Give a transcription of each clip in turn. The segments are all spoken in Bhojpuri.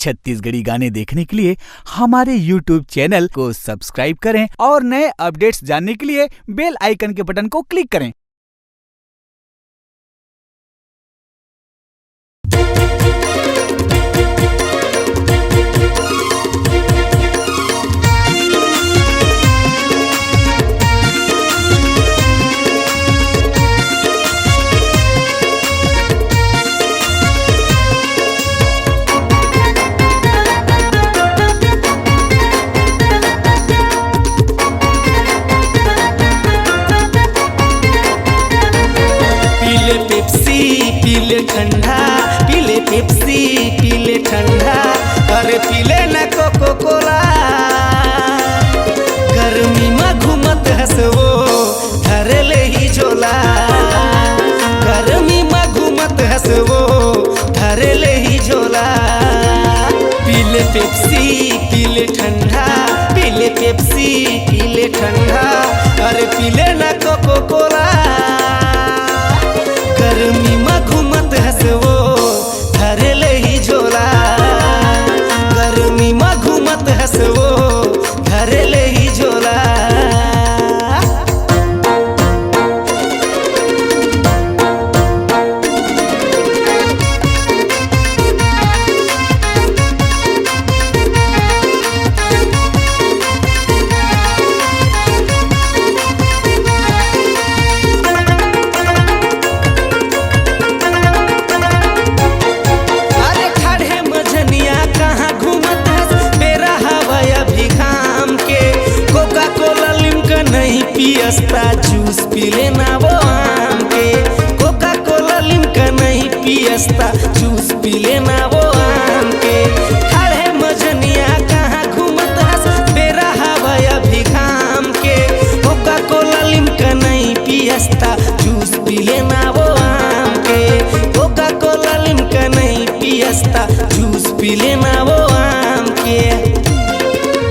छत्तीसगढ़ी गाने देखने के लिए हमारे YouTube चैनल को सब्सक्राइब करें और नए अपडेट्स जानने के लिए बेल आइकन के बटन को क्लिक करें। पीले ठंडा पीले पेप्सी पीले ठंडा अरे पीले न कोको कोला गर्मी में घूमत हंसवो धरे ले ही झोला गर्मी में घूमत हंसवो धरे ले ही झोला पीले पेप्सी पीले ठंडा पीले पेप्सी पीले ठंडा अरे पीले न कोको कोला गर्मी में घूमत हंसवो धरे ले ही झोला गर्मी में घूमत हंसवो धरे ले ही झोला। पियस्ता जूस पीले ना वो आम के कोका कोला लिमका नहीं पियस्ता जूस पीले ना वो आम के खड़े मजनिया कहाँ घूमत हंस बेरा हवाया भी घाम के कोका कोला लिमका नहीं पियस्ता जूस पीले ना वो आम के कोका कोला लिमका नहीं पियस्ता जूस पीले ना वो आम के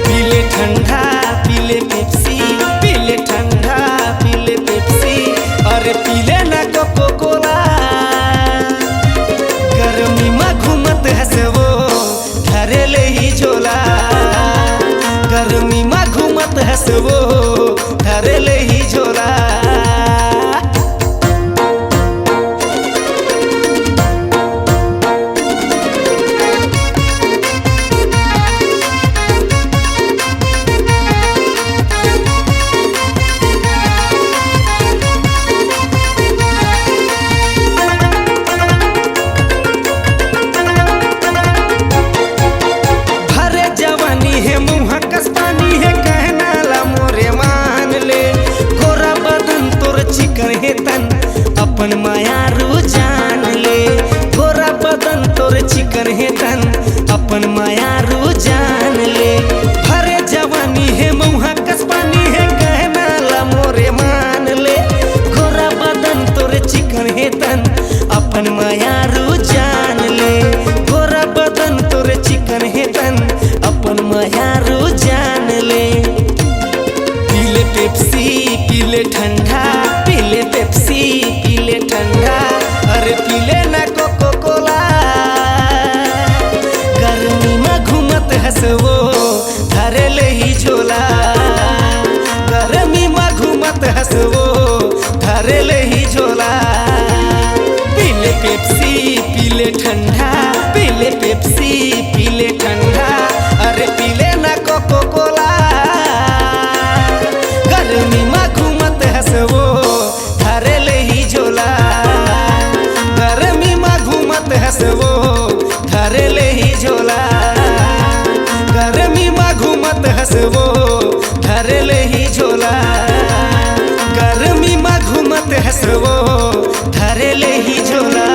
पीले ठंडा पीले पेप्सी पीले ठंडा पीले पेप्सी अरे पीले ना कोको कोला गर्मी में घूमत हंसवो धरे ले ही झोला गर्मी में घूमत हंसवो धरे ले ही झोला। अपन माया रू जान ले गोरा बदन तोर चिकन है तन अपन माया रू जान ले भरे जवानी है मुहा कसपानी है कहना ला मोरे मान ले गोरा बदन तोर चिकन है तन अपन माया रू जान ले गोरा बदन तोर चिकन है तन अपन माया रू जान ले पीले पेप्सी पीले ठंडा पीले पेप्सी पीले ठंडा अरे पीले ना कोको कोला गर्मी में घूमत हंसवो धरे ले ही झोला गर्मी में घूमत हंसवो धरे ले ही झोला पीले पेप्सी पीले ठंडा पीले पेप्सी पीले ठंडा अरे पीले ना कोको कोला गर्मी में घूमत हंसवो धरे ले ही झोला गर्मी में घूमत हंसवो धरे ले ही झोला गर्मी में घूमत हंसवो धरे ले ही झोला गर्मी में घूमत हंसवो धरे ले ही झोला।